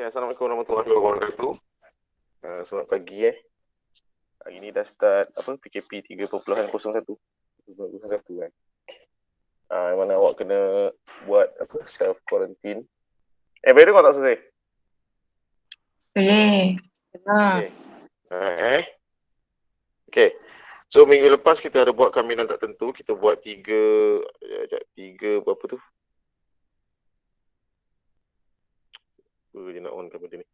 Okay, Assalamualaikum warahmatullahi wabarakatuh. Selamat pagi Hari ni dah start PKP 3.01. kan. Mana awak kena buat self quarantine. By the way, kau tak selesai? Boleh. Dengar. Okay. Okay. So minggu lepas kita ada buat kamilan tak tentu. Kita buat tiga berapa tu? Dia nak on kan benda ni.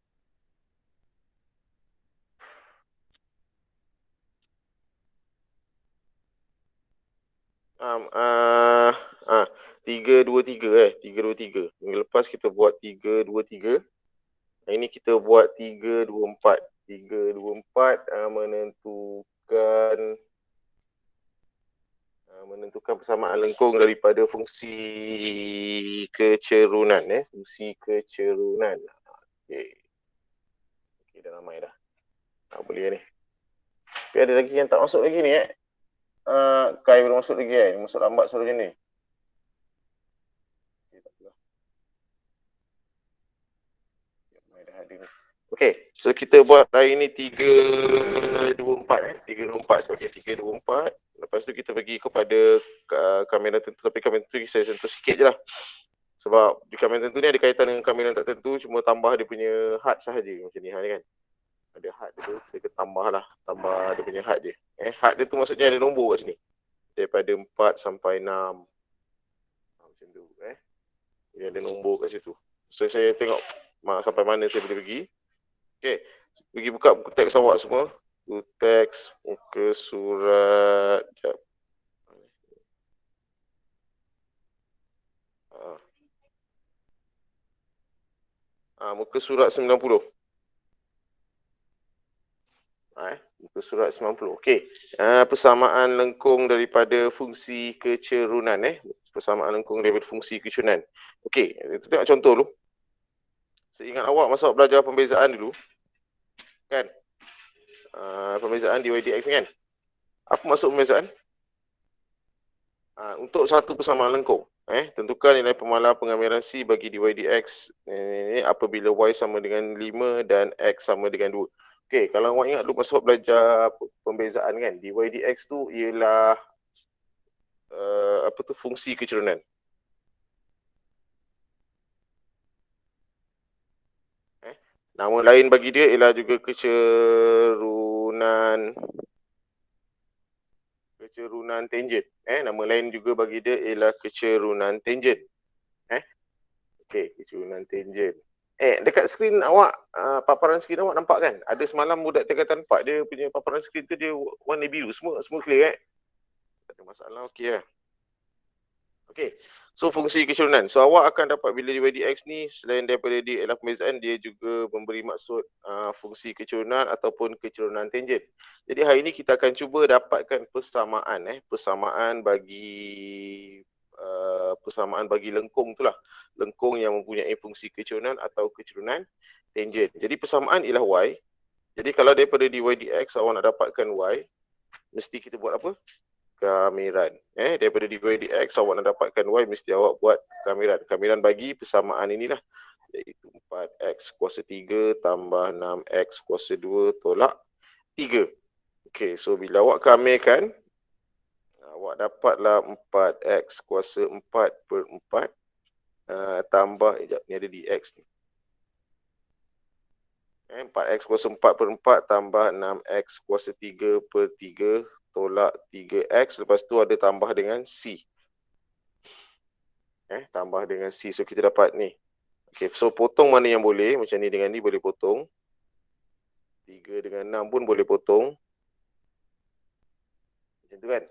Tiga, dua, tiga. Minggu lepas kita buat 3-2-3. Hari ni kita buat 3-2-4. 3-2-4 menentukan persamaan lengkung daripada fungsi kecerunan. Fungsi kecerunan. Okay, dah ramai dah. Boleh ni. Tapi ada lagi yang tak masuk lagi ni Kai belum masuk lagi Masuk lambat selalu macam ni. Okay, so kita buat hari ni 3-2-4 3-2-4. Okay, 3-2-4. Lepas tu kita pergi kepada kamera tentu. Tapi kamera tentu saya sentuh sikit je lah. Sebab di kamera tentu ni ada kaitan dengan kamera tak tentu. Cuma tambah dia punya had sahaja. Macam ni kan. Ada had dia tu, kita tambah lah. Tambah dia punya had je. Had dia tu maksudnya ada nombor kat sini. Daripada 4 sampai 6. Macam tu. Dia ada nombor kat situ. So saya tengok sampai mana saya boleh pergi. Okay, pergi buka buku teks awak semua. Buku teks, muka surat. Sekejap. Muka surat 90. Muka surat 90. Okay. Persamaan lengkung daripada fungsi kecerunan. Persamaan lengkung daripada fungsi kecerunan. Okay, kita tengok contoh dulu. Seingat awak masa awak belajar pembezaan dulu. Kan? Pembezaan dy dx kan? Apa maksud pembezaan? Untuk satu persamaan lengkung. Tentukan nilai pemalar pengamilan C bagi dy dx apabila y sama dengan 5 dan x sama dengan 2. Okey, kalau awak ingat dulu masa awak belajar pembezaan kan, dy dx tu ialah fungsi kecerunan. Nama lain bagi dia ialah juga kecerunan tangent. Nama lain juga bagi dia ialah kecerunan tangent. Okey, kecerunan tangent. Dekat skrin awak, paparan skrin awak nampak kan? Ada semalam budak tingkatan 4 dia punya paparan skrin tu dia warna biru. Semua clear Tak ada masalah, okey lah. Okey. So fungsi kecerunan. So awak akan dapat bila dy dx ni selain daripada dia ialah pembezaan, dia juga memberi maksud fungsi kecerunan ataupun kecerunan tangent. Jadi hari ni kita akan cuba dapatkan persamaan persamaan bagi lengkung tu lah. Lengkung yang mempunyai fungsi kecerunan atau kecerunan tangent. Jadi persamaan ialah y. Jadi kalau daripada dy dx awak nak dapatkan y, mesti kita buat apa? Kamiran. Daripada dy dx awak nak dapatkan y, mesti awak buat kamiran. Kamiran bagi persamaan inilah, iaitu 4x kuasa 3 tambah 6x kuasa 2 tolak 3. Okey, so bila awak kamirkan, awak dapatlah 4x kuasa 4 per 4 tambah, ni ada dx ni. 4x kuasa 4 per 4 tambah 6x kuasa 3 per 3 tolak 3x. Lepas tu ada tambah dengan C. Tambah dengan C. So kita dapat ni. Okay, so potong mana yang boleh. Macam ni dengan ni boleh potong. 3 dengan 6 pun boleh potong. Macam tu kan.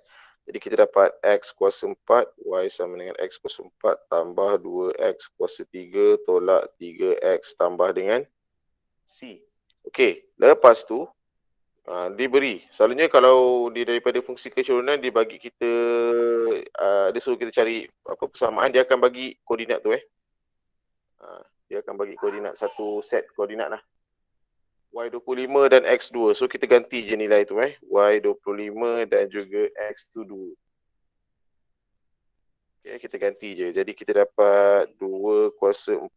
Jadi kita dapat x kuasa 4. Y sama dengan x kuasa 4 tambah 2x kuasa 3 tolak 3x tambah dengan C. Okay, lepas tu diberi. Selalunya kalau dia daripada fungsi kecerunan, dia bagi kita, dia suruh kita cari persamaan, dia akan bagi koordinat tu dia akan bagi koordinat, satu set koordinat lah. Y25 dan X2. So kita ganti je nilai tu Y25 dan juga X2 2. Okay, kita ganti je. Jadi kita dapat 2 kuasa 4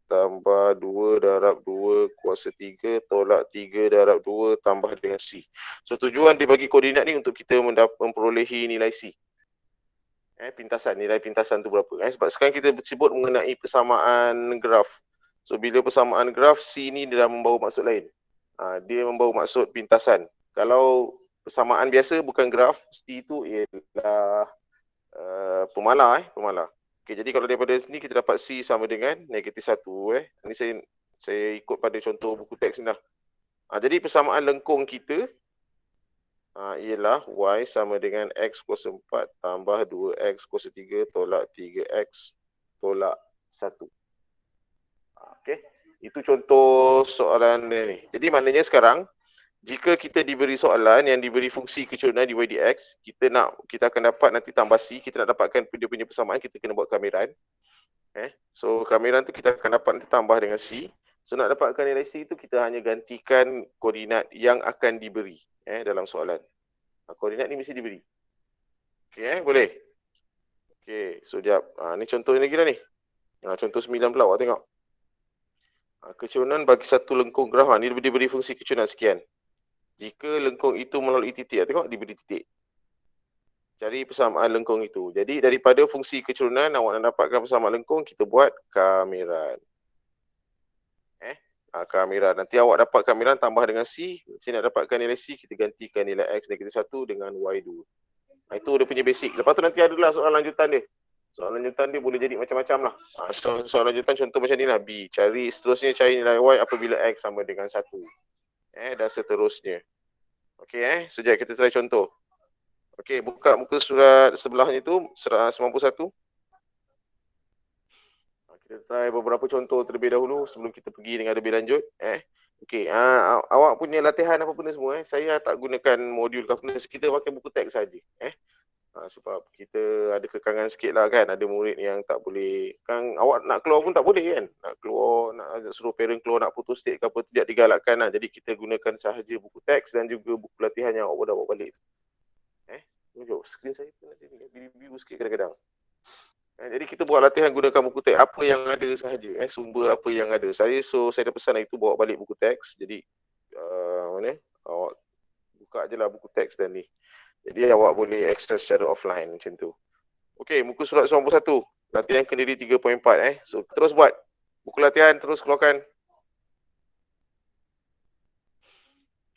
tambah 2 darab 2 kuasa 3 tolak 3 darab 2 tambah dengan C. So tujuan dia bagi koordinat ni untuk kita memperolehi nilai C. Pintasan, nilai pintasan tu berapa. Sebab sekarang kita bersebut mengenai persamaan graf. So bila persamaan graf, C ni dia dah membawa maksud lain. Dia membawa maksud pintasan. Kalau persamaan biasa bukan graf, C tu ialah pemalar. Okay, jadi kalau daripada sini kita dapat C sama dengan -1. Ini saya ikut pada contoh buku teks ni dah. Jadi persamaan lengkung kita ialah Y sama dengan X kuasa 4 tambah 2X kuasa 3 tolak 3X tolak 1. Okay. Itu contoh soalan ni. Jadi maknanya sekarang, jika kita diberi soalan yang diberi fungsi kecurunan dy dx, kita akan dapat nanti tambah C, kita nak dapatkan dia punya persamaan, kita kena buat kamiran. So kamiran tu kita akan dapat nanti tambah dengan C. So nak dapatkan nilai C tu kita hanya gantikan koordinat yang akan diberi dalam soalan. Koordinat ni mesti diberi. Okey, boleh? Okey, so jap. Ni contoh lagi lah ni. Contoh 9 pula awak tengok. Kecurunan bagi satu lengkung graf, ni diberi fungsi kecurunan sekian. Jika lengkung itu melalui titik, tengok diberi titik. Cari persamaan lengkung itu. Jadi daripada fungsi kecurunan awak nak dapatkan persamaan lengkung, kita buat kamiran. Kamiran. Nanti awak dapat kamiran tambah dengan C. Sini nak dapatkan nilai C, kita gantikan nilai X -1 dengan Y2. Itu dia punya basic. Lepas tu nanti adalah soalan lanjutan dia. Soalan lanjutan dia boleh jadi macam-macam lah. Soalan lanjutan contoh macam ni lah. B. Seterusnya cari nilai Y apabila X sama dengan 1. Dan seterusnya. Okey, sekejap kita try contoh. Okey, buka muka surat sebelahnya tu, 91. Kita try beberapa contoh terlebih dahulu sebelum kita pergi dengan lebih lanjut. Okey, awak punya latihan apa benda semua, saya tak gunakan modul Confidence, kita pakai buku teks saja. Sebab kita ada kekangan sikit lah kan, ada murid yang tak boleh, kan awak nak keluar pun tak boleh kan, nak keluar, nak suruh parent keluar, nak putus state ke apa, tidak digalakkan lah. Jadi kita gunakan sahaja buku teks dan juga buku latihan yang awak dah bawa balik. Tunjuk skrin saya pun ada ni, biru-biru sikit kadang-kadang. Jadi kita buat latihan gunakan buku teks apa yang ada sahaja, sumber apa yang ada. Saya dah pesan itu bawa balik buku teks. Jadi awak buka je lah buku teks dan ni. Jadi awak boleh akses secara offline macam tu. Okey, muka surat 91. Latihan kendiri 3.4 So terus buat. Buku latihan terus keluarkan.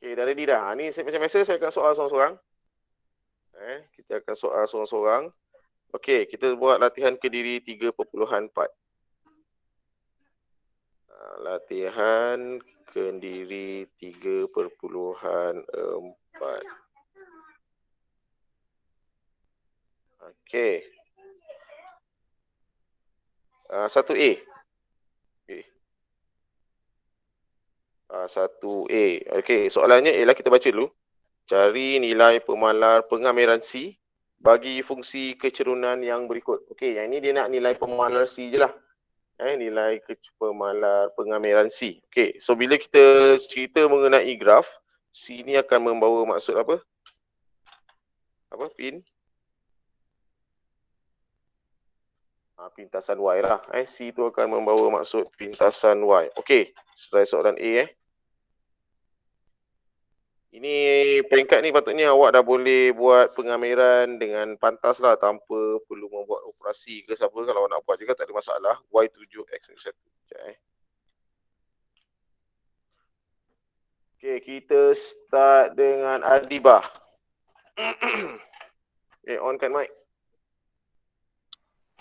Okey, dah ready dah. Ni macam biasa saya akan soal seorang-seorang. Kita akan soal seorang-seorang. Okey, kita buat latihan kendiri 3.4. Latihan kendiri 3.4. Okey. 1A. 1A. Okey, soalannya ialah kita baca dulu. Cari nilai pemalar pengamiran C bagi fungsi kecerunan yang berikut. Okey, yang ini dia nak nilai pemalar C je lah. Nilai pemalar pengamiran C. Okey, so bila kita cerita mengenai graf, C ni akan membawa maksud apa? Pintasan Y lah. C tu akan membawa maksud pintasan Y. Okey, setelah soalan A. Ini peringkat ni patutnya awak dah boleh buat pengamiran dengan pantas lah, tanpa perlu membuat operasi ke siapa. Kalau nak buat juga tak ada masalah. Y7X1. Okey, kita start dengan Adibah. On kan mic.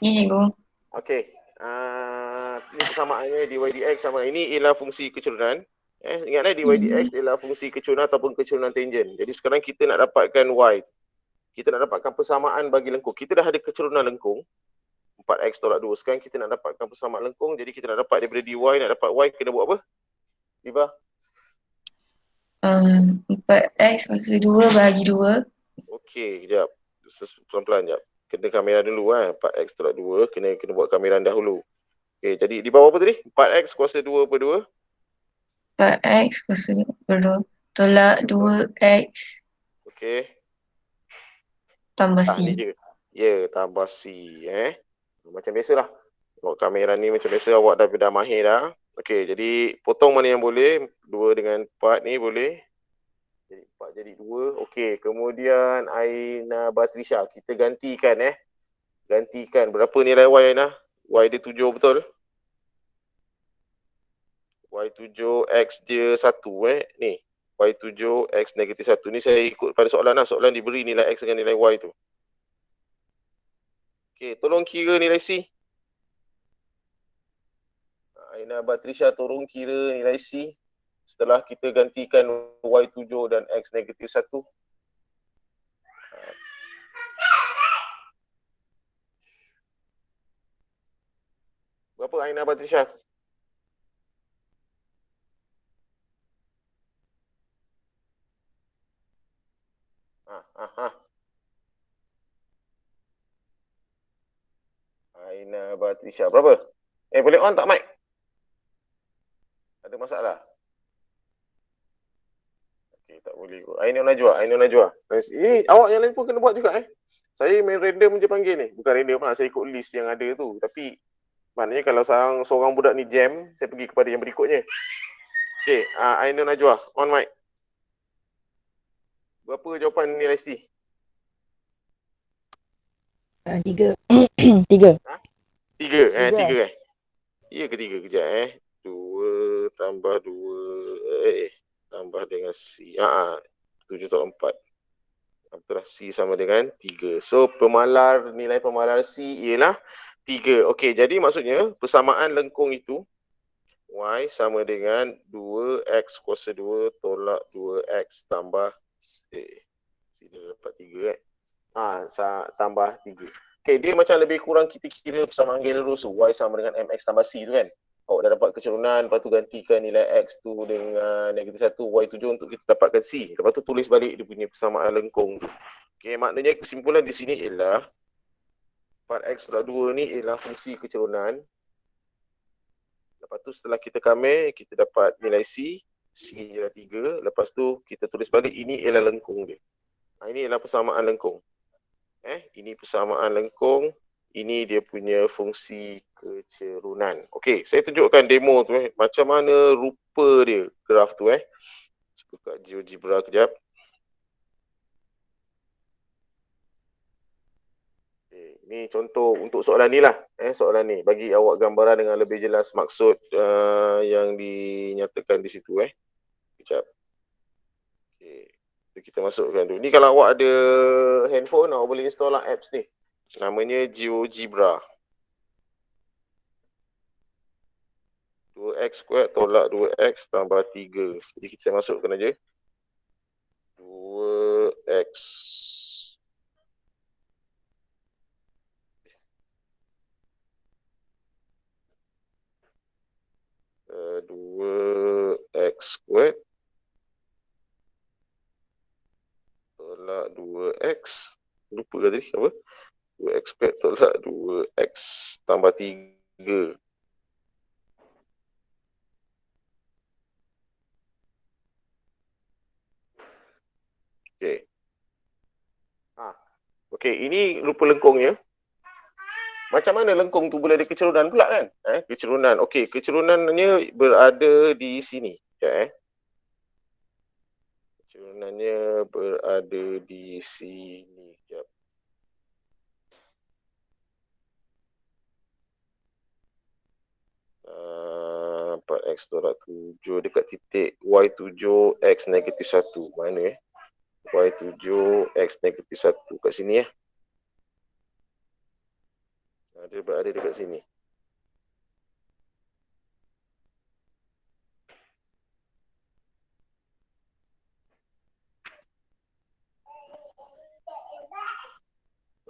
Ya, cikgu. Okey. Ini persamaannya dy dx sama. Ini ialah fungsi kecurunan. Ingatlah dy dx ialah fungsi kecurunan ataupun kecurunan tangent. Jadi sekarang kita nak dapatkan y. Kita nak dapatkan persamaan bagi lengkung. Kita dah ada kecurunan lengkung. 4x tolak 2. Sekarang kita nak dapatkan persamaan lengkung. Jadi kita nak dapat daripada dy, nak dapat y, kena buat apa? Diba? 4x kuasa 2 bagi 2. Okey, sekejap. Pelan-pelan sekejap. Kena kamiran dulu 4x tolak 2. Kena buat kamiran dahulu. Okey, jadi di bawah apa tadi? 4x kuasa 2 per 2. 4x kuasa 2 per 2 tolak 2x. Okey. Tambah C. Ni je. Ya, tambah C. Macam biasalah. Tengok kamera ni macam biasa awak dah mahir dah. Okey, jadi potong mana yang boleh. 2 dengan 4 ni boleh. Jadi 4 jadi 2. Okey, kemudian Aina Batrisha. Kita gantikan Gantikan. Berapa nilai Y Aina? Y dia 7 betul? Y7 X dia 1 Ni. Y7 X negatif 1. Ni saya ikut pada soalan lah. Soalan diberi nilai X dengan nilai Y tu. Okey, tolong kira nilai C. Aina Batrisha tolong kira nilai C setelah kita gantikan Y7 dan X negatif 1. Berapa Aina Batrisha? Aina Batrisha. Berapa? Boleh on tak mic? Ada masalah? Okey, tak boleh kot. Ainul Najwa. Ini awak yang lain pun kena buat juga Saya main random je panggil ni. Bukan random lah, saya ikut list yang ada tu. Tapi maknanya kalau seorang budak ni jam, saya pergi kepada yang berikutnya. Okey, Ainul Najwa, on mic. Berapa jawapan nilai C? 3. 3. 3 3 Ya ke 3? Kejap 2 tambah 2 tambah dengan C. 7 tambah 4. Betul lah, C sama dengan 3. So nilai pemalar C ialah 3. Okey, jadi maksudnya persamaan lengkung itu Y sama dengan 2X kuasa 2 tolak 2X tambah sini dapat 3 tambah 3. Okey, dia macam lebih kurang kita kira persamaan gaya lurus Y sama dengan MX tambah C tu kan. Awak dah dapat kecerunan, lepas tu gantikan nilai X tu dengan negatif 1, Y7 untuk kita dapatkan C. Lepas tu tulis balik dia punya persamaan lengkung tu. Okey, maknanya kesimpulan di sini ialah 4X tolak 2 ni ialah fungsi kecerunan. Lepas tu setelah kita kamir, kita dapat nilai C. C ialah 3. Lepas tu kita tulis balik ini ialah lengkung dia. Ini ialah persamaan lengkung. Ini persamaan lengkung. Ini dia punya fungsi kecerunan. Okey, saya tunjukkan demo tu macam mana rupa dia graf tu Saya buka GeoGebra kejap. Ini contoh untuk soalan ni lah. Soalan ni bagi awak gambaran dengan lebih jelas maksud yang dinyatakan di situ Kejap. Okey. Kita masukkan dulu. Ni kalau awak ada handphone, awak boleh install lah apps ni. Namanya GeoGebra. 2x squared tolak 2x tambah 3. Jadi kita masukkan aja. 2x 2x squared tolak 2x. Lupa ke tadi apa? 2x squared tolak 2x tambah 3. Okey. Okey, ini rupa lengkungnya. Macam mana lengkung tu boleh ada kecerunan pula kan? Kecerunan. Okey, kecerunannya berada di sini. Kecerunannya berada di sini. Sekejap. Uh, 4x tolak 7 dekat titik Y7 X negatif 1. Mana Y7 X negatif 1 kat sini dia berada dekat sini.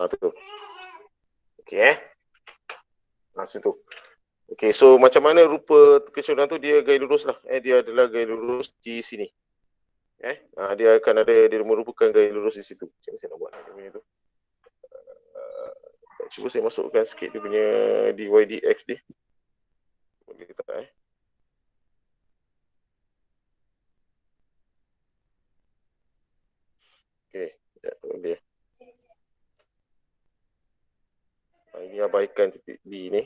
Tu. Okey situ. Okey, so macam mana rupa kecerunan tu? Dia gaya lurus lah. Dia adalah gaya lurus di sini. Dia akan ada, dia merupakan gaya lurus di situ. Macam mana saya nak buat dia punya tu? Cuba saya masukkan sikit dia punya dy dx dia. Boleh tak Okey, sekejap boleh. Ini abaikan titik B ni.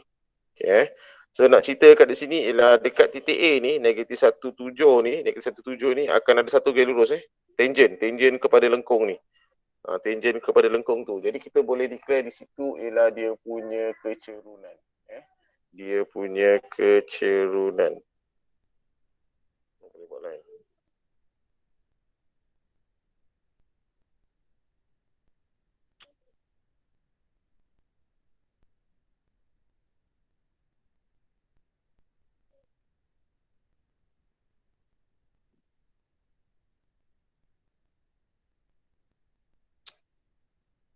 Okay. So nak cerita kat di sini ialah dekat titik A ni, negatif 17 ni, negatif 17 ni akan ada satu garis lurus tangent kepada lengkung ni. Tangent kepada lengkung tu. Jadi kita boleh declare di situ ialah dia punya kecerunan. Dia punya kecerunan. Boleh buat lain.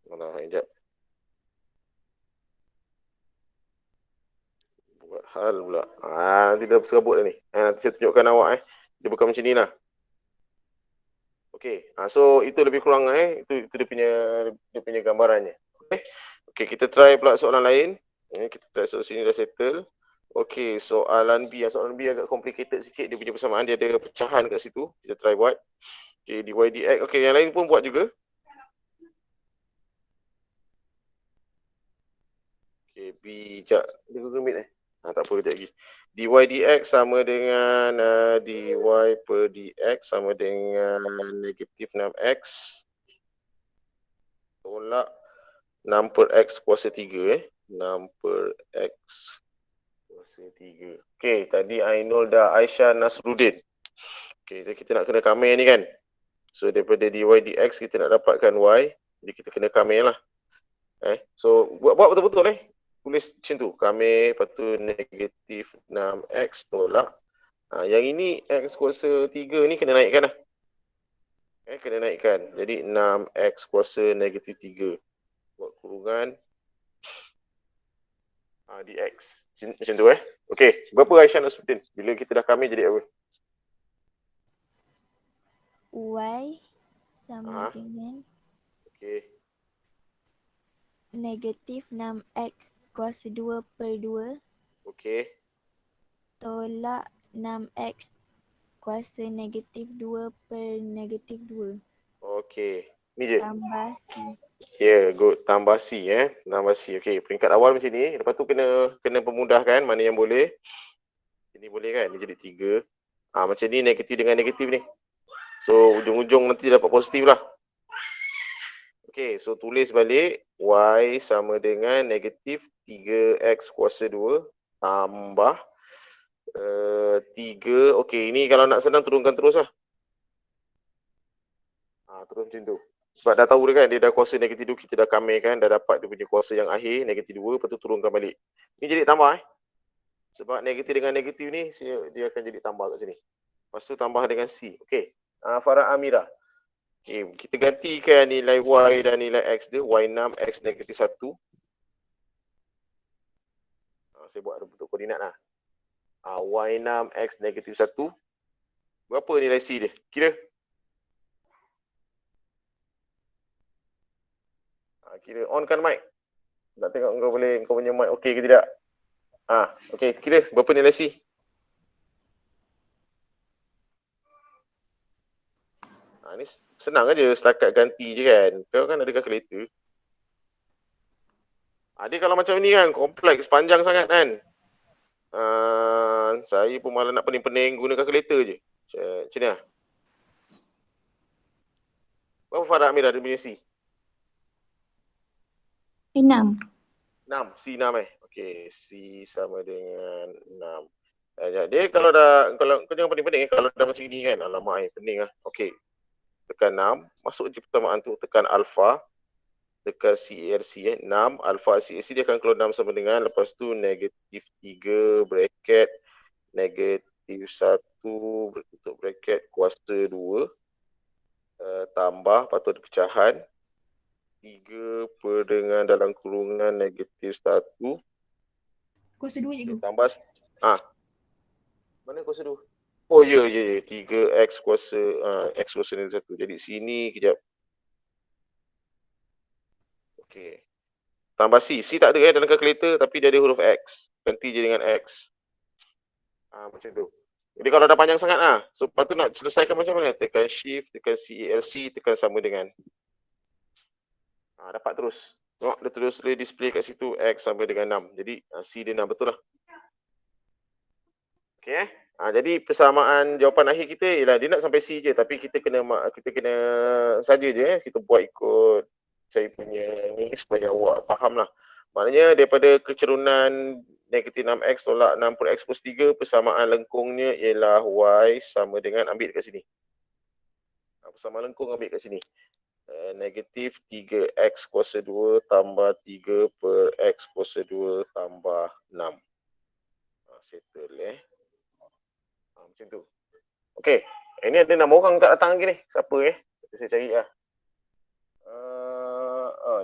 Mana sekejap. Buat hal pula. Nanti dah serabut dah ni. Nanti saya tunjukkan awak Dia bukan macam ni lah. Okey. So itu lebih kurang itu dia punya gambarannya. Okey, kita try pula soalan lain. Kita try soalan sini dah settle. Okey, soalan B. Soalan B agak complicated sikit. Dia punya persamaan dia ada pecahan kat situ. Kita try buat. Okey, dy dx. Okey, yang lain pun buat juga. Okey, B jap. Dia Google Meet tak apa kejap lagi. Dy dx sama dengan dy per dx sama dengan negatif 6x tolak 6 per x kuasa 3 6 per x kuasa 3. Okey, tadi Ainul dah Aisyah Nasruddin. Okey, jadi kita nak kena kamel ni kan. So daripada dy dx kita nak dapatkan y. Jadi kita kena kamel lah. So buat betul-betul tulis macam tu. Kamel, lepas tu negatif 6x tolak. Yang ini x kuasa 3 ni kena naikkan lah. Kena naikkan. Jadi 6x kuasa negatif 3. Buat kurungan dx. Macam tu Okey, berapa Aisyah Nasruddin? Bila kita dah kamel jadi apa? Y sama dengan negatif 6x kuasa 2 per 2 tolak 6x kuasa negatif 2 per negatif 2. Okey, ni je. Tambah C. Good. Tambah C Tambah C. Okey, peringkat awal macam ni. Lepas tu kena pemudahkan mana yang boleh. Ini boleh kan? Dia jadi 3. Macam ni negatif dengan negatif ni. So ujung-ujung nanti dapat positif lah. Okey, so tulis balik y sama dengan negatif 3x kuasa 2 tambah 3. Okey, ini kalau nak senang turunkan terus lah. Terus macam tu. Sebab dah tahu dia kan, dia dah kuasa negatif 2, kita dah kamelkan, dah dapat dia punya kuasa yang akhir, negatif 2, lepas tu turunkan balik. Ini jadi tambah Sebab negatif dengan negatif ni, dia akan jadi tambah kat sini. Lepas tu tambah dengan C. Okey, Farah Amira. Okay, kita gantikan nilai y dan nilai x dia. Y6, x negatif 1. Saya buat bentuk koordinat lah. Y6, x negatif 1. Berapa nilai C dia? Kira. Kira on kan mic. Nak tengok kau punya mic okey ke tidak. Okey, kira berapa nilai C? Ni senang aja, setakat ganti je kan. Kau kan ada kalkulator. Dia kalau macam ni kan, kompleks, panjang sangat kan. Saya pun malah nak pening-pening guna kalkulator je. Macam ni lah. Berapa Farah Amira dia punya C? 6. 6. C 6 Okey, C sama dengan 6. Dia kalau kau jangan pening-pening kalau dah macam ni kan. Alamak pening lah. Okey. Tekan 6, masuk je pertamaan tu, tekan alpha, tekan CRC 6, alpha CRC dia akan keluar 6 sama dengan, lepas tu negatif 3 bracket, negatif 1 tutup bracket, kuasa 2, tambah, lepas tu ada pecahan, 3 per dengan dalam kurungan negatif 1. Kuasa 2 je ke? Tambah, mana kuasa 2? Oh ya. 3x kuasa x kuasa negatif 1. Jadi sini kejap. Okey. Tambah C. C tak ada dalam kalkulator tapi dia ada huruf X. Ganti je dengan X. Macam tu. Jadi kalau dah panjang sangat so lepas tu nak selesaikan macam mana? Tekan shift, tekan CLC, tekan sama dengan. Dapat terus. Tengok dia terus display kat situ X sama dengan 6. Jadi C dia 6 betul lah. Okey jadi persamaan jawapan akhir kita ialah dia nak sampai C je tapi kita kena saja je kita buat ikut saya punya ni supaya awak faham lah. Maknanya daripada kecerunan negatif 6x tolak 6 per x plus 3 persamaan lengkungnya ialah y sama dengan ambil kat sini. Persamaan lengkung ambil kat sini. Negatif 3x kuasa 2 tambah 3 per x kuasa 2 tambah 6. Settle macam tu. Okey, ini ada 6 orang tak datang lagi ni. Siapa saya cari lah.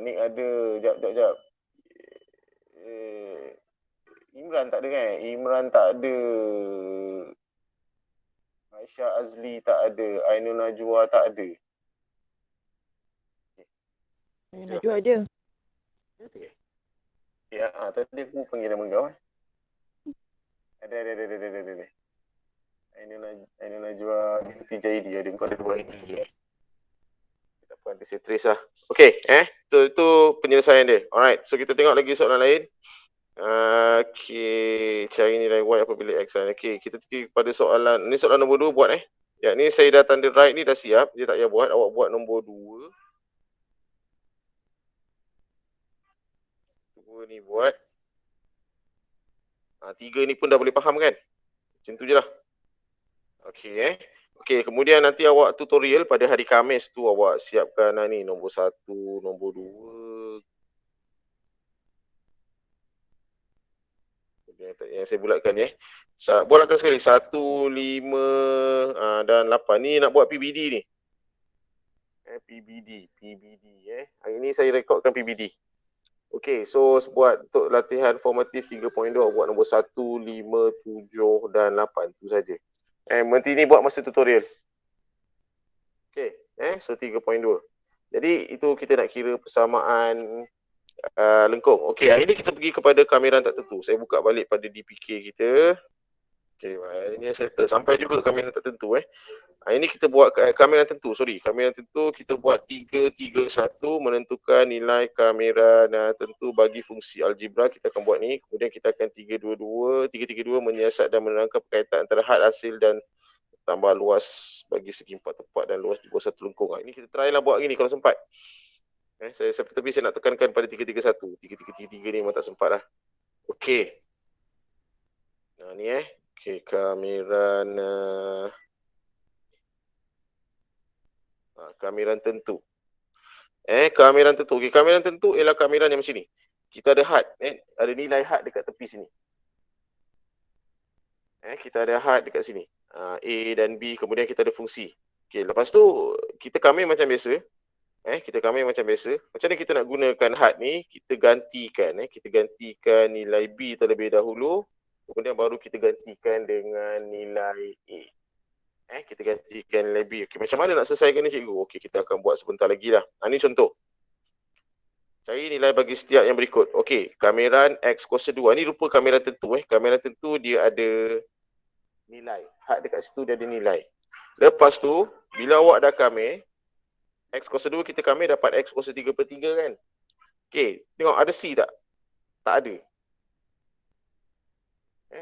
Ni ada, jap. Imran tak ada kan? Imran tak ada. Aisyah Azli tak ada. Ainul Najwa tak ada. Najwa ada. Ya, tadi aku panggil nama kau. Ada. Ainul Najwa binti Jaidi ada. Kau ada 2 ID. Tak apa, nanti saya trace lah. Okey, itu penyelesaian dia. Alright, so kita tengok lagi soalan lain. Okey, cari nilai y apabila x. Okey, kita pergi pada soalan. Ni soalan nombor 2 buat Ya, ni saya dah tanda right ni dah siap. Dia tak payah buat. Awak buat nombor 2. 2 ni buat. 3 ni pun dah boleh faham kan? Macam tu je lah. Okey Okey, kemudian nanti awak tutorial pada hari Khamis tu awak siapkan ni nombor 1, nombor 2. Yang saya bulatkan bulatkan sekali 1, 5 dan 8 ni nak buat PBD ni. PBD. Hari ni saya rekodkan PBD. Okey, so buat untuk latihan formatif 3.2 buat nombor 1, 5, 7 dan 8 tu saja. Nanti ni buat masa tutorial. Okey, so 3.2. Jadi itu kita nak kira persamaan lengkung. Okey, hari ni kita pergi kepada kameran tak tentu. Saya buka balik pada DPK kita. Okey, ini settle sampai juga kameran tak tentu Hari ni kita buat kameran tentu. Kameran tentu kita buat 3, 3, 1 menentukan nilai kameran tentu bagi fungsi algebra. Kita akan buat ni. Kemudian kita akan 3, 2, 2 menyiasat dan menerangkan perkaitan antara had hasil dan tambah luas bagi segi 4 tepat dan luas di bawah satu lengkung. Ini kita try lah buat gini kalau sempat. Tapi saya nak tekankan pada 3, 3, 1. 3, 3, 3 ni memang tak sempat lah. Okey. Ni Okey, kameran kameran tentu. Kameran tentu. Okey, kameran tentu ialah kameran yang macam ni. Kita ada had, ada nilai had dekat tepi sini. Kita ada had dekat sini. A dan B, kemudian kita ada fungsi. Okey, lepas tu kita kamera macam biasa. Kita kamera macam biasa. Macam mana kita nak gunakan had ni? Kita gantikan nilai B terlebih dahulu. Kemudian baru kita gantikan dengan nilai A. Kita gantikan nilai B. Okey, macam mana nak selesaikan ni cikgu? Okey, kita akan buat sebentar lagi lah. Ini contoh. Cari nilai bagi setiap yang berikut. Okey, kameran X kuasa 2. Ni rupa kameran tentu. Kameran tentu dia ada nilai. Had dekat situ dia ada nilai. Lepas tu, bila awak dah kamer, X kuasa 2 kita kamer dapat X kuasa 3 per 3 kan? Okey, tengok ada C tak? Tak ada.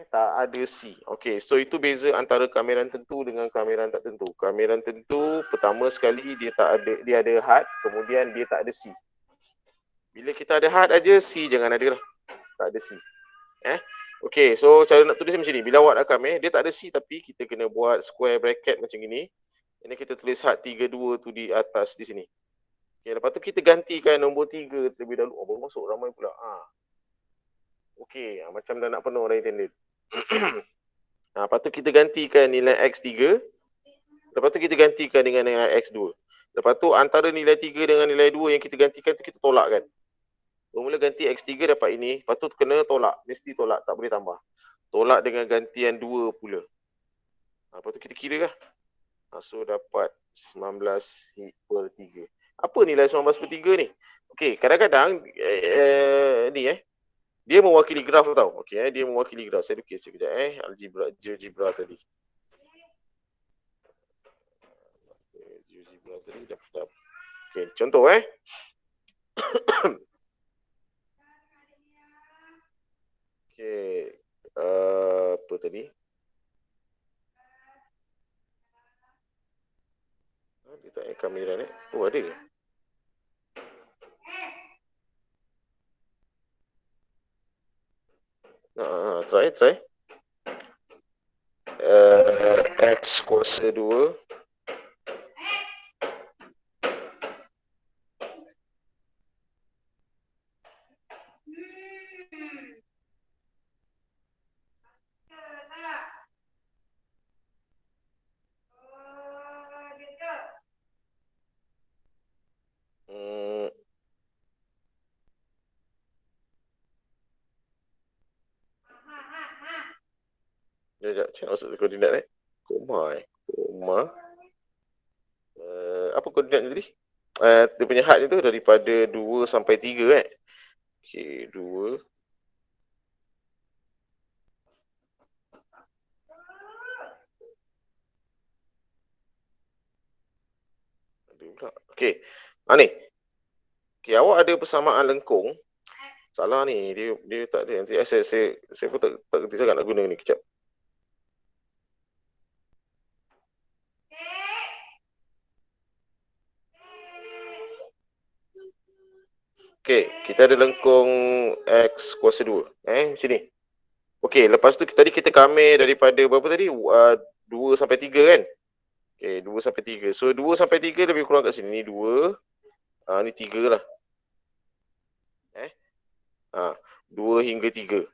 Tak ada C. Okey, so itu beza antara kameran tentu dengan kameran tak tentu. Kameran tentu pertama sekali dia ada had, kemudian dia tak ada C. Bila kita ada had aja, C jangan ada lah. Tak ada C. Okey, so cara nak tulis macam ni. Bila awak dah kamer, dia tak ada C tapi kita kena buat square bracket macam ni. Ini kita tulis had 3, 2 tu di atas di sini. Okey, lepas tu kita gantikan nombor 3 terlebih dahulu. Baru masuk ramai pula. Okey, macam dah nak penuh dah intended. Lepas tu kita gantikan nilai X3. Lepas tu kita gantikan dengan nilai X2. Lepas tu antara nilai 3 dengan nilai 2 yang kita gantikan tu kita tolak kan. Bermula ganti X3 dapat ini. Lepas tu kena tolak. Mesti tolak. Tak boleh tambah. Tolak dengan gantian 2 pula. Lepas tu kita kira lah. So dapat 19 per 3. Apa nilai 19 per 3 ni? Okey, kadang-kadang dia mewakili graf tau. Okey, dia mewakili graf. Saya lukis sekejap GeoGebra tadi. GeoGebra tadi dah. Okey, contoh Okey. Apa tadi? Dia tak ada kamera ni. Oh, ada ke? Try. X kuasa 2. Hmm. Sekejap, cik maksud koordinat Koma. Apa koordinat tadi? Dia punya had tu daripada 2 sampai 3 Okey, 2. Ada pula. Okey. Ni. Okey, awak ada persamaan lengkung. Salah ni, dia tak ada. Nanti saya pun tak kerti sangat nak guna ni kejap. Okey, kita ada lengkung X kuasa 2. Macam ni. Okey, lepas tu tadi kita kamir daripada berapa tadi? 2 sampai 3 kan? Okey, 2 sampai 3. So 2 sampai 3 lebih kurang kat sini. Ni 2. Ni 3 lah. 2 hingga 3.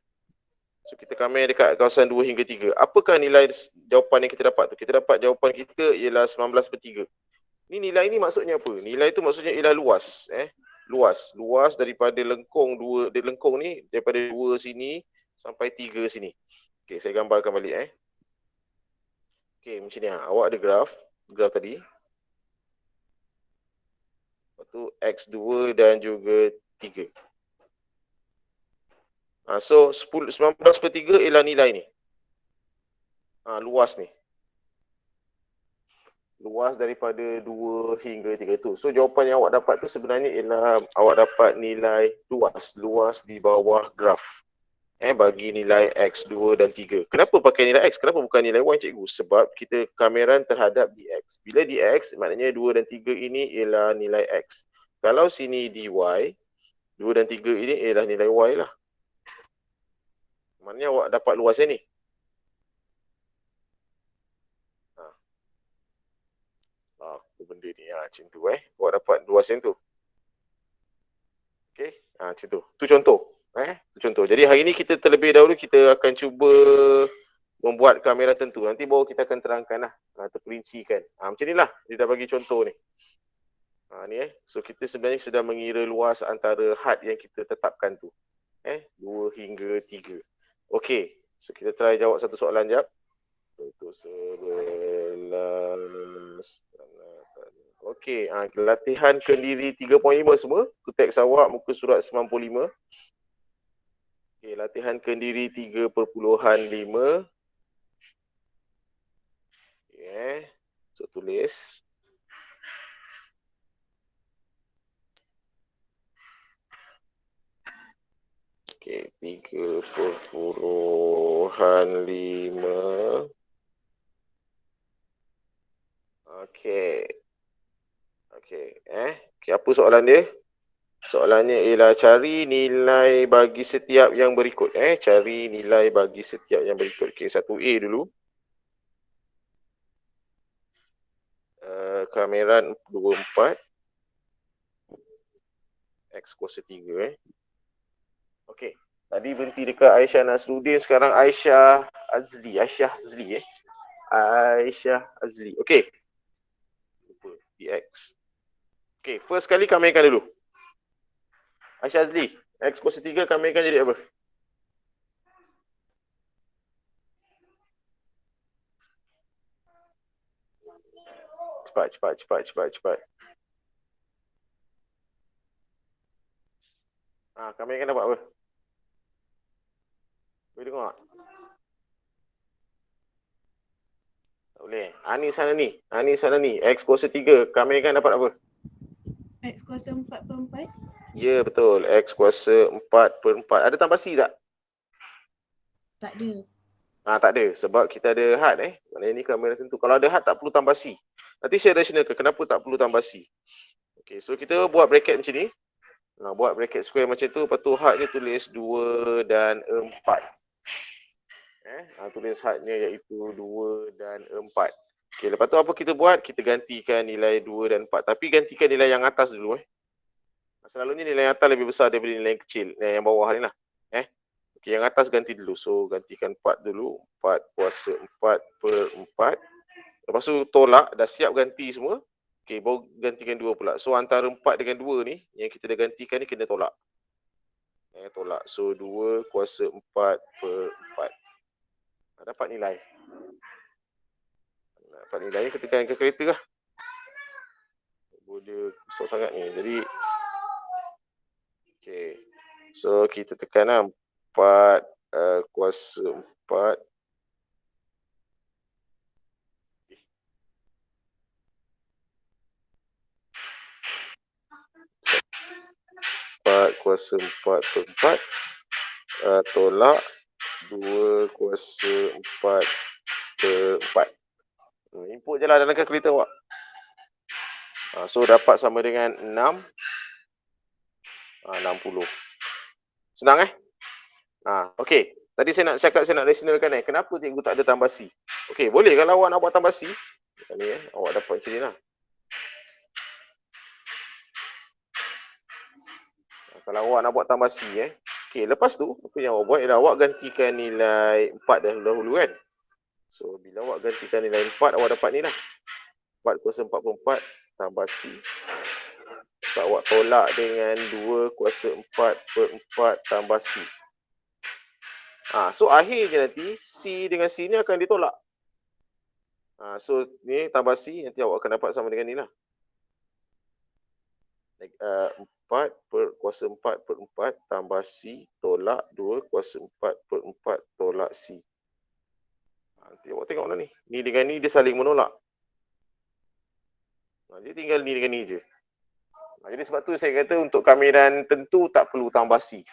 So kita kamir dekat kawasan 2 hingga 3. Apakah nilai jawapan yang kita dapat tu? Kita dapat jawapan kita ialah 19/3. Ni nilai ni maksudnya apa? Nilai tu maksudnya ialah luas. Luas daripada lengkung 2, lengkung ni daripada 2 sini sampai 3 sini. Okey, saya gambarkan balik Okey, macam ni awak ada graf tadi. Lepas tu X2 dan juga 3. So 19/3 ialah nilai ni. Luas ni. Luas daripada 2 hingga 3 tu. So jawapan yang awak dapat tu sebenarnya ialah awak dapat nilai luas di bawah graf. Bagi nilai X2 dan 3. Kenapa pakai nilai X? Kenapa bukan nilai Y, cikgu? Sebab kita kameran terhadap DX. Bila DX, maknanya 2 dan 3 ini ialah nilai X. Kalau sini DY, 2 dan 3 ini ialah nilai Y lah. Maknanya awak dapat luasnya ni. Apa benda ni? Macam tu Awak dapat luas yang tu. Okey, macam tu. Tu contoh. Tu contoh. Jadi hari ni kita terlebih dahulu kita akan cuba membuat kamera tentu. Nanti baru kita akan terangkan lah. Terperincikan. Macam ni lah. Dia dah bagi contoh ni. Ni So kita sebenarnya sedang mengira luas antara had yang kita tetapkan tu. 2 hingga 3. Okey. So kita try jawab satu soalan jap. Untuk 11. Okey. Latihan kendiri 3.5 semua. Tu teks awak muka surat 95. Okey. Latihan kendiri 3.5. So tulis. Okey, 3.5. Okey. Okey, apa soalan dia? Soalannya ialah cari nilai bagi setiap yang berikut. Cari nilai bagi setiap yang berikut. Okey, 1A dulu. Kameran 24. X kuasa 3 Okey. Tadi berhenti dekat Aisyah Nasruddin, sekarang Aisyah Azli. Aisyah Azli. Okey. Lupa DX. Okey, first kali kamirkan dulu. Aisyah Azli, X kuasa 3 kamirkan jadi apa? Cepat. Kamirkan dapat apa? Boleh dengar tak? Tak boleh. Ni sana ni. X kuasa 3. Kamirkan dapat apa? X kuasa 4/4. Ya, betul. X kuasa 4/4. Ada tambah C tak? Tak ada. Tak ada. Sebab kita ada had Maknanya ni kamera tentu. Kalau ada had tak perlu tambah C. Nanti saya rationalkan kenapa tak perlu tambah C. Okay, so kita buat bracket macam ni. Buat bracket square macam tu. Lepas tu had ni tulis 2 dan 4. Tulis hadnya iaitu 2 dan 4. Okay, lepas tu apa kita buat? Kita gantikan nilai 2 dan 4. Tapi gantikan nilai yang atas dulu. Selalunya nilai yang atas lebih besar daripada nilai yang kecil. Yang bawah ni lah. Okay, yang atas ganti dulu. So, gantikan 4 dulu. 4 kuasa 4 per 4. Lepas tu tolak. Dah siap ganti semua. Okay, baru gantikan 2 pula. So, antara 4 dengan 2 ni, yang kita dah gantikan ni kena tolak. Tolak. So, 2 kuasa 4 per 4. Dapat nilai. Dapat nilai ni ketekan kalkulator lah. Dia besar sangat ni. Jadi, okay. So, kita tekan lah. 4 kuasa 4 4 kuasa 4 per 4 tolak 2 kuasa 4 per 4. Input je lah dalam kalkulator awak. So dapat sama dengan 6 60. Senang okey. Tadi saya nak cakap, saya nak rationalkan kenapa cikgu tak ada tambah C. Okey, boleh kalau awak nak buat tambah C. Ni awak dapat macam ni lah. Kalau awak nak buat tambah C okey, lepas tu apa yang awak buat ialah awak gantikan nilai 4 dahulu kan. So bila awak gantikan nilai 4, awak dapat ni lah. 4 kuasa 4 per 4 tambah C. So, awak tolak dengan 2 kuasa 4 per 4 tambah C. So akhirnya nanti C dengan C ni akan ditolak. So ni tambah C, nanti awak akan dapat sama dengan ni lah. 4 per kuasa 4 per 4 tambah C tolak 2 kuasa 4 per 4 tolak C. Nanti awak tengok lah ni. Ni dengan ni dia saling menolak. Jadi tinggal ni dengan ni je. Jadi sebab tu saya kata untuk kamiran tentu tak perlu tambah C.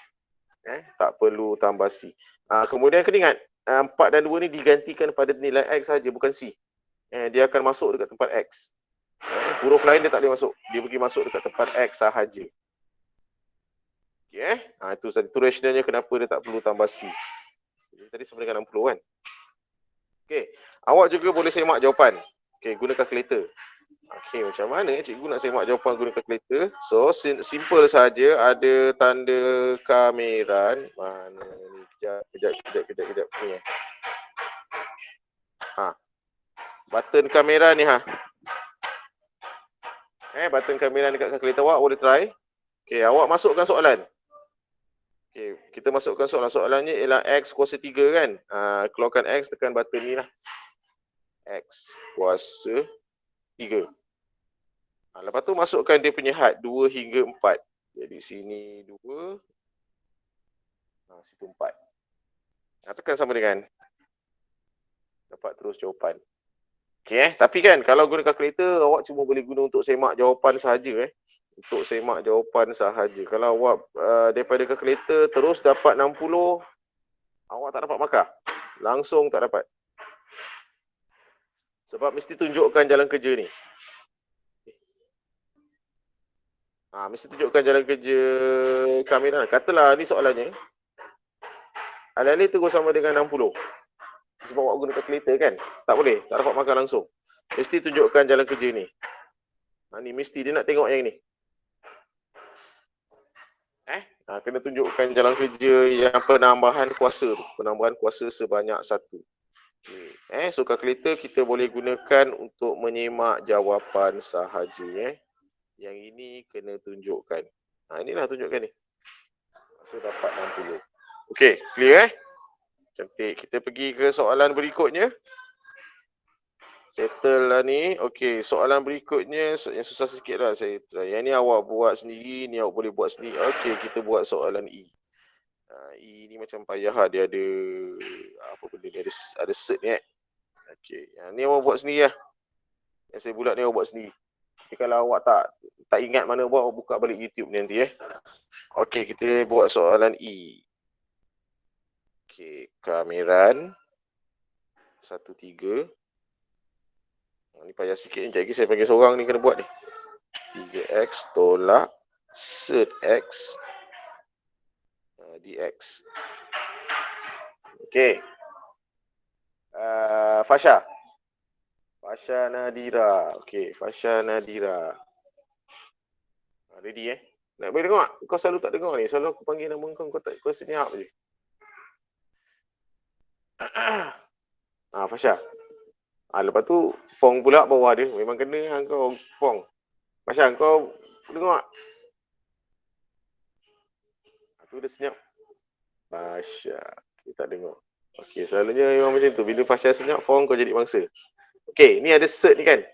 Tak perlu tambah C. Kemudian kena ingat 4 dan 2 ni digantikan pada nilai X saja, bukan C. Dia akan masuk dekat tempat X. Huruf lain dia tak boleh masuk. Dia pergi masuk dekat tempat X sahaja. Okay, itu rationalnya kenapa dia tak perlu tambah C. Jadi, tadi sama dengan 60 kan. Okay, awak juga boleh semak jawapan. Okay, guna kalkulator. Okay, macam mana cikgu nak semak jawapan guna kalkulator? So, simple saja. Ada tanda kameran. Mana ni? Kejap. Ni button kamera ni button kamera dekat kalkulator awak boleh try. Okay, awak masukkan soalan. Okay, kita masukkan soalan. Soalannya ialah X kuasa 3 kan. Keluarkan X, tekan button ni lah. X kuasa 3. Lepas tu masukkan dia punya had 2 hingga 4. Jadi sini 2. Situ 4. Tekan sama dengan. Dapat terus jawapan. Okay, tapi kan kalau guna kalkulator, awak cuma boleh guna untuk semak jawapan sahaja. Untuk semak jawapan sahaja. Kalau awak daripada kalkulator terus dapat 60, awak tak dapat markah. Langsung tak dapat. Sebab mesti tunjukkan jalan kerja ni. Mesti tunjukkan jalan kerja kamera. Katalah ni soalannya. Alih-alih terus sama dengan 60. Sebab awak guna kalkulator kan. Tak boleh. Tak dapat markah langsung. Mesti tunjukkan jalan kerja ni. Ni mesti dia nak tengok yang ni. Kena tunjukkan jalan kerja yang penambahan kuasa tu. Penambahan kuasa sebanyak 1. So kalkulator kita boleh gunakan untuk menyemak jawapan sahaja. Yang ini kena tunjukkan. Inilah tunjukkan ni. So dapat 60. Okey, clear Cantik. Kita pergi ke soalan berikutnya. Settle lah ni. Okey, soalan berikutnya yang susah sikit lah saya try. Yang ni awak buat sendiri, ni awak boleh buat sendiri. Okey, kita buat soalan E. E ni macam payah lah. Dia ada apa benda ni, ada cert ni Okey, yang ni awak buat sendiri lah. Yang saya buat ni awak buat sendiri. Jadi kalau awak tak ingat mana buat, awak buka balik YouTube ni nanti Okey, kita buat soalan E. Okey, kamiran 13. Ni payah sikit ni. Sekejap lagi saya panggil seorang ni kena buat ni. 3x tolak sed x dx. Okey. Fasha. Fasha Nadira. Okey, Fasha Nadira. Ready Nak boleh dengar tak? Kau selalu tak dengar ni. Selalu aku panggil nama kau kau senyap je. Fasha. Lepas tu Fong pula bawah dia. Memang kena kau Fong. Fasha, kau dengar tak? Tu dia senyap. Fasha. Okay, tak dengar. Okey, selalunya memang macam tu. Bila Fasha senyap, Fong kau jadi bangsa. Okey, ni ada cert ni kan.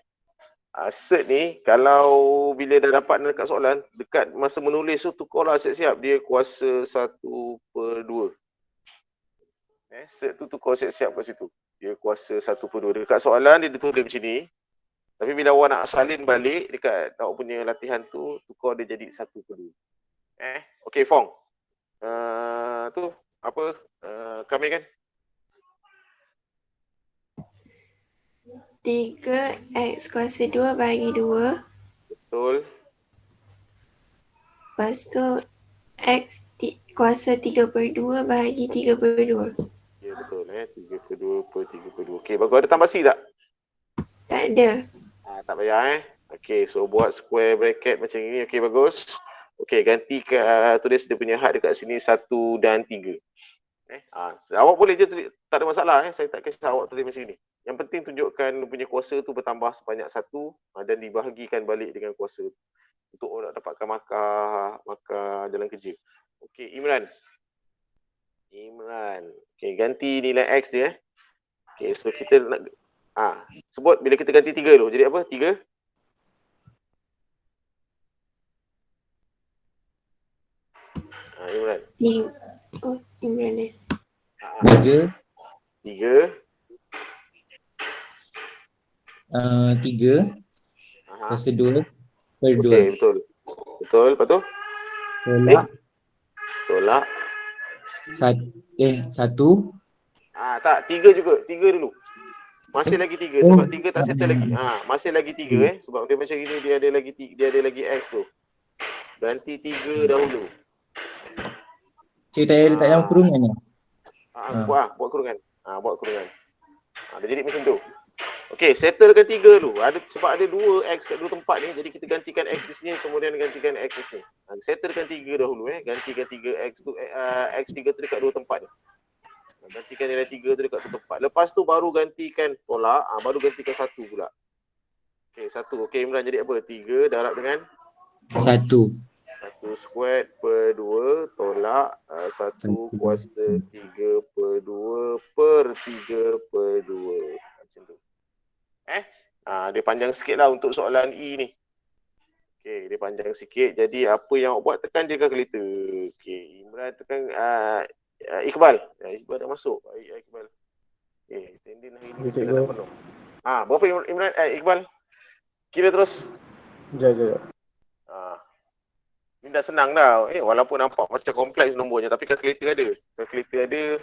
Cert ni, kalau bila dah dapat dekat soalan, dekat masa menulis tu, tukarlah siap-siap. Dia kuasa 1/2. Cert tu tukar siap-siap kat situ. Dia kuasa 1/2. Dekat soalan, dia ditulis macam ni. Tapi bila awak nak salin balik dekat awak punya latihan tu, tukar dia jadi 1/2. Okey, Fong. Tu, apa? Kami kan? 3x kuasa 2 bagi 2. Betul. Lepas tu x kuasa 3/2 bagi 3/2. Ya, betul. 3/2/3/2. Okey, bagus. Ada tambah C tak? Tak ada. Tak payah Okey, so buat square bracket macam ni. Okey, bagus. Okey, ganti tulis dia punya had dekat sini 1 dan 3. Awak boleh je tulis, tak ada masalah saya tak kisah awak tulis macam ni. Yang penting tunjukkan punya kuasa tu bertambah sebanyak 1 dan dibahagikan balik dengan kuasa tu untuk orang dapatkan markah jalan kerja. Okey, Imran. Okey, ganti nilai x dia Okey, so kita nak sebut bila kita ganti 3 dulu. Jadi apa? 3 Imran. Imran ni. 3 3 kuasa 2/2. Okey, betul. Betul, lepas tu? Tolak. 1. Tak, 3 juga. 3 dulu. Masih lagi 3 sebab 3 tak settle lagi. Masih lagi 3 sebab dia macam ini dia ada lagi x tu. Ganti 3 dahulu. Cik tak letak dalam kurungan ni. Buat kurungan. Buat kurungan. Dia jadi macam tu. Okey, settlekan 3 dulu. Sebab ada 2x kat 2 tempat ni, jadi kita gantikan x di sini kemudian gantikan x di sini. Settlekan 3 dahulu gantikan 3x tu x3 tu dekat 2 tempat ni. Gantikan nilai 3 tu dekat 2 tempat. Lepas tu baru gantikan tolak, baru gantikan 1 pula. Okey, 1. Okey, Imran jadi apa? 3 darab dengan 1 squared per 2 tolak 1 kuasa 3/2 per 3/2. Macam tu. Dia panjang sikit lah untuk soalan E ni. Okey, dia panjang sikit. Jadi apa yang awak buat, tekan je kalkulator. Okey, Imran tekan Iqbal. Iqbal dah masuk. Baik, Iqbal. Okey, tendin hari ni macam dah penuh. Berapa Imran? Iqbal? Kira terus. Jaga. Ni dah senang dah. Walaupun nampak macam kompleks nombornya, tapi kalkulator ada.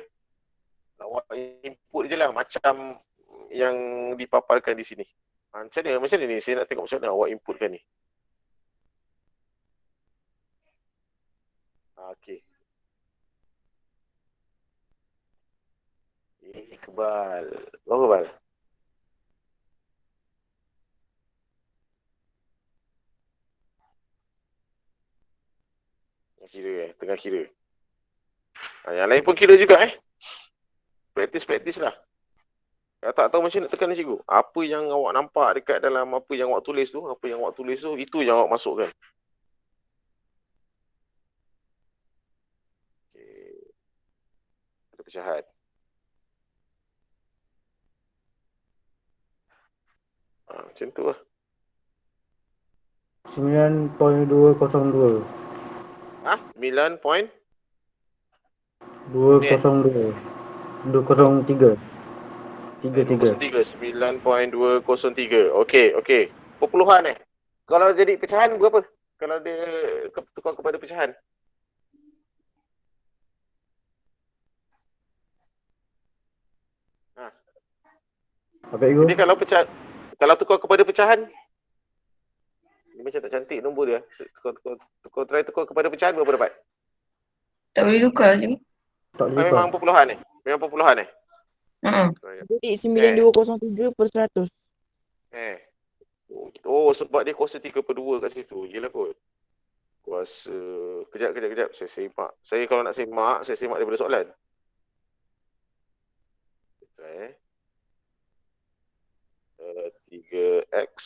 Awak input je lah macam yang dipaparkan di sini. Macam mana ni? Saya nak tengok macam mana awak inputkan ni. Okey. Iqbal. Berapa Iqbal? Kira tengah kira. Yang lain pun kira juga Praktis lah. Kalau tak tahu macam nak tekan ni cikgu. Apa yang awak nampak dekat dalam apa yang awak tulis tu, itu yang awak masukkan. Okey. Ada pecahan. Macam tu lah. 9.202. 9 point? 202. 203. 9.203. Okey. Perpuluhan Kalau jadi pecahan berapa? Kalau dia tukar kepada pecahan? Apa itu? Jadi kalau tukar kepada pecahan, ini macam tak cantik nombor dia. Try tukar kepada pecahan berapa dapat? Tak boleh tukar je. Tak boleh Memang tukar. perpuluhan ni. Memang perpuluhan ni. Jadi 9203 per 100. Oh, sebab dia kuasa 3/2 kat situ. Yelah kot. Kuasa. Kejap. Saya semak. Saya kalau nak semak, saya semak daripada soalan. Try 3x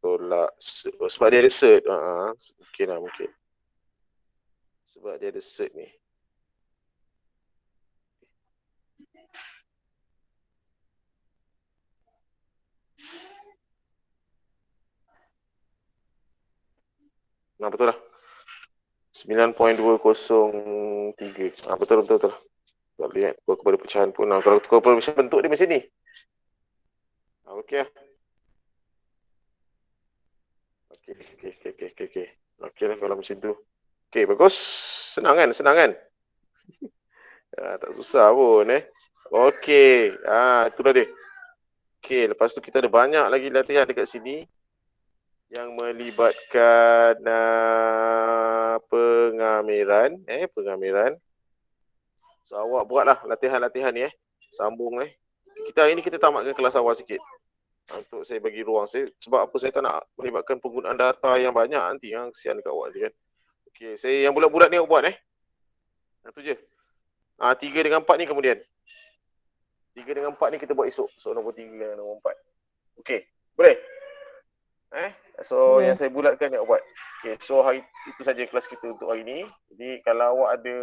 tolak sebab dia ada cert. Mungkin. Sebab dia ada cert ni. Nah, betul lah. 9.203. Betul. Tak lihat tukar kepada pecahan pun. Kalau tukar kepada pecahan bentuk dia macam ni. Okey lah. Okey. Okey lah kalau macam tu. Okey, bagus. Senang kan? Tak susah pun Okey. Itulah dia. Okey, lepas tu kita ada banyak lagi latihan dekat sini yang melibatkan pengamiran. So awak buatlah latihan-latihan ni sambung Hari ni kita tamatkan kelas awal sikit. Untuk saya bagi ruang sebab apa saya tak nak melibatkan penggunaan data yang banyak nanti yang kesian dekat awak je kan. Okey, saya yang bulat-bulat ni awak buat Itu je. 3 dengan 4 ni kemudian. 3 dengan 4 ni kita buat esok. So nombor 3 dan nombor 4. Okey, boleh? So yang saya bulatkan ni awak buat. Okey, so itu saja kelas kita untuk hari ni. Jadi kalau awak ada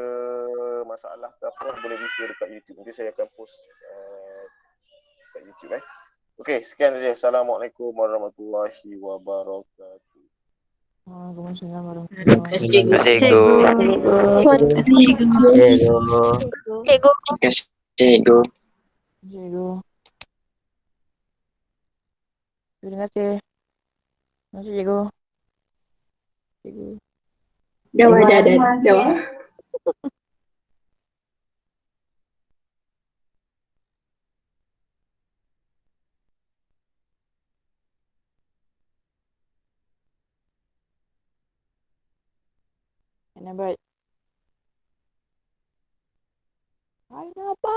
masalah ke apa boleh refer dekat YouTube. Nanti saya akan post dekat YouTube Okey, sekian saja. Assalamualaikum warahmatullahi wabarakatuh. Waalaikumsalam warahmatullahi Terima kasih, Cikgu. Terima kasih. Terima kasih, Cikgu. Dah. Baik. Hai, apa?